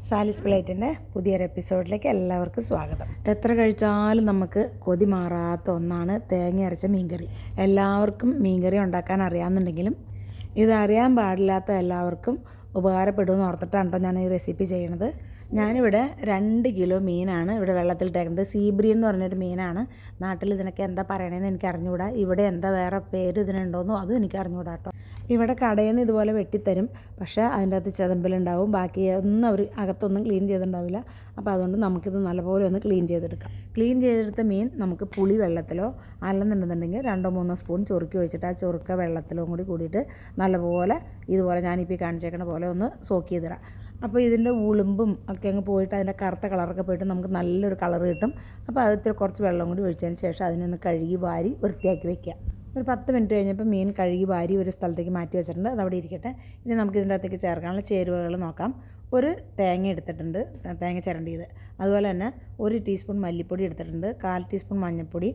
സാലിസ് പ്ലേറ്റിൻ്റെ പുതിയൊരു എപ്പിസോഡിലേക്ക് എല്ലാവർക്കും സ്വാഗതം. എത്ര കഴിച്ചാലും നമുക്ക് കൊതി മാറാത്ത ഒന്നാണ് തേങ്ങ അരച്ച മീൻകറി. എല്ലാവർക്കും മീൻകറി ഉണ്ടാക്കാൻ അറിയാമെന്നുണ്ടെങ്കിലും ഇതറിയാൻ പാടില്ലാത്ത എല്ലാവർക്കും ഉപകാരപ്പെടുമെന്ന് ഓർത്തിട്ടാണ് കേട്ടോ ഞാൻ ഈ റെസിപ്പി ചെയ്യണത്. ഞാനിവിടെ 2 കിലോ മീനാണ് ഇവിടെ വെള്ളത്തിലിട്ടേക്കുന്നത്. സീബ്രി എന്ന് പറഞ്ഞൊരു മീനാണ്. നാട്ടിൽ ഇതിനൊക്കെ എന്താ പറയണതെന്ന് എനിക്ക് അറിഞ്ഞുകൂടാ. ഇവിടെ എന്താ വേറെ പേര് ഇതിനുണ്ടോയെന്നോ അതും എനിക്ക് അറിഞ്ഞുകൂടാ കേട്ടോ. ഇവിടെ കടയിൽ നിന്ന് ഇതുപോലെ വെട്ടിത്തരും, പക്ഷേ അതിൻ്റെ അകത്ത് ചെതമ്പലുണ്ടാവും. ബാക്കി ഒന്നും അവർ അകത്തൊന്നും ക്ലീൻ ചെയ്തിട്ടുണ്ടാവില്ല. അപ്പോൾ അതുകൊണ്ട് നമുക്കിത് നല്ലപോലെ ഒന്ന് ക്ലീൻ ചെയ്തെടുക്കാം. ക്ലീൻ ചെയ്തെടുത്ത മീൻ നമുക്ക് പുളി വെള്ളത്തിലോ അല്ലെന്നുണ്ടെന്നുണ്ടെങ്കിൽ 2-3 സ്പൂൺ ചൊറുക്കി ഒഴിച്ചിട്ട് ആ ചൊറുക്ക വെള്ളത്തിലും കൂടിയിട്ട് നല്ലപോലെ ഇതുപോലെ ഞാനിപ്പോൾ കാണിച്ചേക്കണ പോലെ ഒന്ന് സോക്ക് ചെയ്തിടാം. അപ്പോൾ ഇതിൻ്റെ ഉളുമ്പും ഒക്കെ അങ്ങ് പോയിട്ട് അതിൻ്റെ കറുത്ത കളറൊക്കെ പോയിട്ട് നമുക്ക് നല്ലൊരു കളർ കിട്ടും. അപ്പോൾ അതിൽ കുറച്ച് വെള്ളം കൂടി ഒഴിച്ചതിന് ശേഷം അതിനൊന്ന് കഴുകി വാരി വൃത്തിയാക്കി വയ്ക്കുക. ഒരു 10 മിനിറ്റ് കഴിഞ്ഞപ്പോൾ മീൻ കഴുകി വാരി ഒരു സ്ഥലത്തേക്ക് മാറ്റി വെച്ചിട്ടുണ്ട്. അതവിടെ ഇരിക്കട്ടെ. ഇനി നമുക്ക് ഇതിൻ്റെ അകത്തേക്ക് ചേർക്കാനുള്ള ചേരുവകൾ നോക്കാം. ഒരു തേങ്ങ എടുത്തിട്ടുണ്ട്, തേങ്ങ ചിരണ്ടിയത്. അതുപോലെ തന്നെ 1 ടീസ്പൂൺ മല്ലിപ്പൊടി എടുത്തിട്ടുണ്ട്, 1/4 ടീസ്പൂൺ മഞ്ഞൾപ്പൊടി,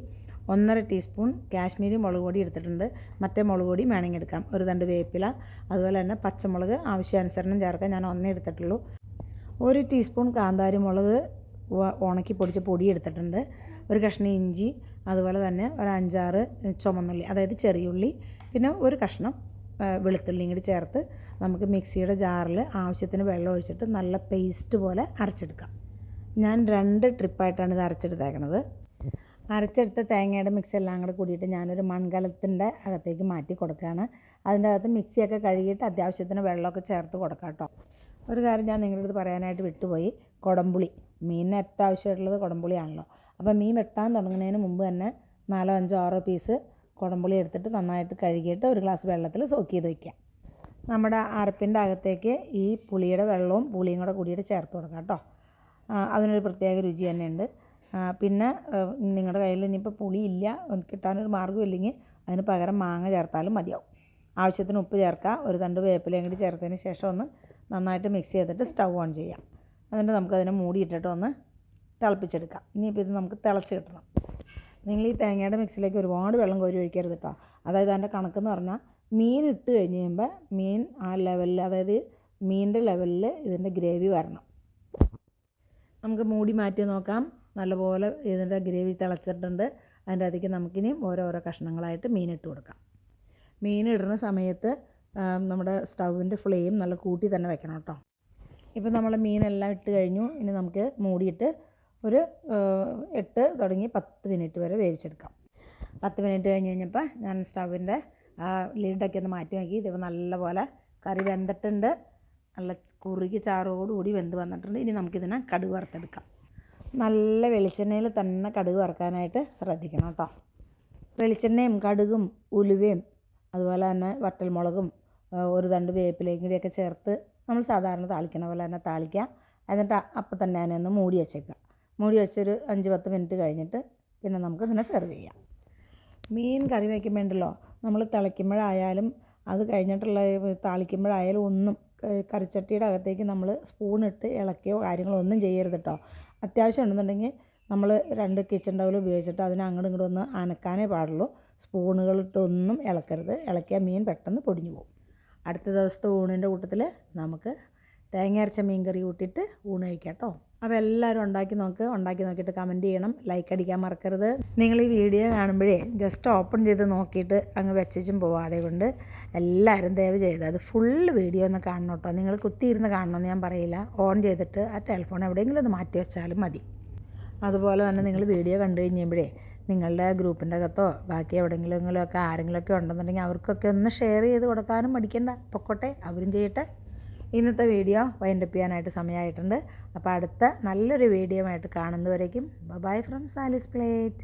1.5 ടീസ്പൂൺ കാശ്മീരി മുളക് പൊടി എടുത്തിട്ടുണ്ട്. മറ്റേ മുളക് പൊടി വേണമെങ്കിൽ എടുക്കാം. ഒരു തണ്ട് വേപ്പില, അതുപോലെ തന്നെ പച്ചമുളക് ആവശ്യാനുസരണം ചേർക്കാൻ ഞാൻ 1 എടുത്തിട്ടുള്ളൂ. 1 ടീസ്പൂൺ കാന്താരി മുളക് ഉണക്കി പൊടിച്ച പൊടി എടുത്തിട്ടുണ്ട്. ഒരു കഷ്ണം ഇഞ്ചി, അതുപോലെ തന്നെ ഒരു 5-6 ചുമന്നുള്ളി, അതായത് ചെറിയുള്ളി, പിന്നെ ഒരു കഷ്ണം വെളുത്തുള്ളിയും കൂടി ചേർത്ത് നമുക്ക് മിക്സിയുടെ ജാറിൽ ആവശ്യത്തിന് വെള്ളം ഒഴിച്ചിട്ട് നല്ല പേസ്റ്റ് പോലെ അരച്ചെടുക്കാം. ഞാൻ 2 ട്രിപ്പായിട്ടാണ് ഇത് അരച്ചെടുത്തേക്കണത്. അരച്ചെടുത്ത തേങ്ങയുടെ മിക്സ് എല്ലാം കൂടെ കൂടിയിട്ട് ഞാനൊരു മൺകലത്തിൻ്റെ അകത്തേക്ക് മാറ്റി കൊടുക്കുകയാണ്. അതിൻ്റെ അകത്ത് മിക്സിയൊക്കെ കഴുകിയിട്ട് അത്യാവശ്യത്തിന് വെള്ളമൊക്കെ ചേർത്ത് കൊടുക്കാം കേട്ടോ. ഒരു കാര്യം ഞാൻ നിങ്ങളുടെ അടുത്ത് പറയാനായിട്ട് വിട്ടുപോയി. കുടംപുളി, മീനിന് ഏറ്റവും ആവശ്യമായിട്ടുള്ളത് കുടംപുളിയാണല്ലോ. അപ്പോൾ മീൻ വെട്ടാൻ തുടങ്ങുന്നതിന് മുമ്പ് തന്നെ 4-5-6 പീസ് കുടംപുളി എടുത്തിട്ട് നന്നായിട്ട് കഴുകിയിട്ട് ഒരു ഗ്ലാസ് വെള്ളത്തിൽ സോക്ക് ചെയ്ത് വയ്ക്കുക. നമ്മുടെ അരപ്പിൻ്റെ അകത്തേക്ക് ഈ പുളിയുടെ വെള്ളവും പുളിയും കൂടെ കൂടിയിട്ട് ചേർത്ത് കൊടുക്കാം കേട്ടോ. അതിനൊരു പ്രത്യേക രുചി തന്നെയുണ്ട്. പിന്നെ നിങ്ങളുടെ കയ്യിൽ ഇനിയിപ്പോൾ പുളി ഇല്ല, കിട്ടാനൊരു മാർഗ്ഗം ഇല്ലെങ്കിൽ അതിന് പകരം മാങ്ങ ചേർത്താലും മതിയാവും. ആവശ്യത്തിന് ഉപ്പ് ചേർക്കുക. ഒരു തണ്ട് വേപ്പിലയും കൂടി ചേർത്തതിന് ശേഷം ഒന്ന് നന്നായിട്ട് മിക്സ് ചെയ്തിട്ട് സ്റ്റൗ ഓൺ ചെയ്യാം. എന്നിട്ട് നമുക്കതിനെ മൂടിയിട്ടിട്ട് ഒന്ന് തിളപ്പിച്ചെടുക്കാം. ഇനിയിപ്പോൾ ഇത് നമുക്ക് തിളച്ച് കിട്ടണം. നിങ്ങൾ ഈ തേങ്ങയുടെ മിക്സിലേക്ക് ഒരുപാട് വെള്ളം കോരി ഒഴിക്കരുത് കേട്ടോ. അതായത് അതിൻ്റെ കണക്കെന്ന് പറഞ്ഞാൽ മീൻ ഇട്ട് കഴിഞ്ഞ് കഴിയുമ്പോൾ മീൻ ആ ലെവലിൽ, അതായത് മീനിൻ്റെ ലെവലിൽ ഇതിൻ്റെ ഗ്രേവി വരണം. നമുക്ക് മൂടി മാറ്റി നോക്കാം. നല്ലപോലെ ഇതിൻ്റെ ഗ്രേവി തിളച്ചിട്ടുണ്ട്. അതിൻ്റെ അകത്തേക്ക് നമുക്കിനി ഓരോരോ കഷ്ണങ്ങളായിട്ട് മീനിട്ട് കൊടുക്കാം. മീനിടുന്ന സമയത്ത് നമ്മുടെ സ്റ്റൗവിൻ്റെ ഫ്ലെയിം നല്ല കൂട്ടി തന്നെ വെക്കണം കേട്ടോ. ഇപ്പോൾ നമ്മൾ മീനെല്ലാം ഇട്ട് കഴിഞ്ഞു. ഇനി നമുക്ക് മൂടിയിട്ട് ഒരു 8 തുടങ്ങി 10 മിനിറ്റ് വരെ വേവിച്ചെടുക്കാം. 10 മിനിറ്റ് കഴിഞ്ഞ് കഴിഞ്ഞപ്പോൾ ഞാൻ സ്റ്റൗവിൻ്റെ ലിഡൊക്കെ ഒന്ന് മാറ്റി നോക്കി. ഇതിപ്പോൾ നല്ലപോലെ കറി വെന്തിട്ടുണ്ട്. നല്ല കുറുകി ചാറോടുകൂടി വെന്ത് വന്നിട്ടുണ്ട്. ഇനി നമുക്കിതിനെ കടുക് വറുത്തെടുക്കാം. നല്ല വെളിച്ചെണ്ണയിൽ തന്നെ കടുക് വറുക്കാനായിട്ട് ശ്രദ്ധിക്കണം കേട്ടോ. വെളിച്ചെണ്ണയും കടുകും ഉലുവയും അതുപോലെ തന്നെ വറ്റൽമുളകും ഒരു തണ്ട് വേപ്പിലയും കൂടിയൊക്കെ ചേർത്ത് നമ്മൾ സാധാരണ താളിക്കണ പോലെ തന്നെ താളിക്കാം. എന്നിട്ട് അപ്പം തന്നെ അതിനൊന്ന് മൂടി വെച്ചേക്കാം. മൂടി വെച്ചൊരു 5-10 മിനിറ്റ് കഴിഞ്ഞിട്ട് പിന്നെ നമുക്ക് ഇതിനെ സെർവ് ചെയ്യാം. മീൻ കറി വയ്ക്കുമ്പോഴല്ലോ നമ്മൾ തിളയ്ക്കുമ്പോഴായാലും അത് കഴിഞ്ഞിട്ടുള്ള താളിക്കുമ്പോഴായാലും ഒന്നും കറിച്ചട്ടിയുടെ അകത്തേക്ക് നമ്മൾ സ്പൂണിട്ട് ഇളക്കുകയോ കാര്യങ്ങളോ ഒന്നും ചെയ്യരുത് കേട്ടോ. അത്യാവശ്യം ഉണ്ടെന്നുണ്ടെങ്കിൽ നമ്മൾ 2 കിച്ചൺ ടവൽ ഉപയോഗിച്ചിട്ട് അതിനെ അങ്ങോട്ടും ഇങ്ങോട്ടും ഒന്ന് അനക്കാനേ പാടുള്ളൂ. സ്പൂണുകളിട്ടൊന്നും ഇളക്കരുത്. ഇളക്കിയാൽ മീൻ പെട്ടെന്ന് പൊടിഞ്ഞു പോകും. അടുത്ത ദിവസത്തെ ഊണിൻ്റെ കൂട്ടത്തിൽ നമുക്ക് തേങ്ങ അരച്ച മീൻ കറി കൂട്ടിയിട്ട് ഊണ് കഴിക്കാം കേട്ടോ. അപ്പോൾ എല്ലാവരും ഉണ്ടാക്കി നോക്കിയിട്ട് കമൻറ്റ് ചെയ്യണം, ലൈക്ക് അടിക്കാൻ മറക്കരുത്. നിങ്ങൾ ഈ വീഡിയോ കാണുമ്പോഴേ ജസ്റ്റ് ഓപ്പൺ ചെയ്ത് നോക്കിയിട്ട് അങ്ങ് വെച്ചും പോവാതെ കൊണ്ട് എല്ലാവരും ദയവ് ചെയ്ത് അത് ഫുള്ള് വീഡിയോ ഒന്ന് കാണണം കേട്ടോ. നിങ്ങൾ കുത്തിയിരുന്ന് കാണണമെന്ന് ഞാൻ പറയില്ല. ഓൺ ചെയ്തിട്ട് ആ ടെലിഫോൺ എവിടെയെങ്കിലും ഒന്ന് മാറ്റി വെച്ചാലും മതി. അതുപോലെ തന്നെ നിങ്ങൾ വീഡിയോ കണ്ടു കഴിയുമ്പോഴേ നിങ്ങളുടെ ഗ്രൂപ്പിൻ്റെ അകത്തോ ബാക്കി എവിടെയെങ്കിലുമൊക്കെ ആരെങ്കിലുമൊക്കെ ഉണ്ടെന്നുണ്ടെങ്കിൽ അവർക്കൊക്കെ ഒന്ന് ഷെയർ ചെയ്ത് കൊടുക്കാനും മടിക്കണ്ട. പൊക്കോട്ടെ, അവരും ചെയ്യട്ടെ. ഇന്നത്തെ വീഡിയോ വൈൻഡപ്പ് ചെയ്യാനായിട്ട് സമയമായിട്ടുണ്ട്. അപ്പോൾ അടുത്ത നല്ലൊരു വീഡിയോ ആയിട്ട് കാണുന്നതുവരേക്കും ബൈ ഫ്രം സാലിസ് പ്ലേറ്റ്.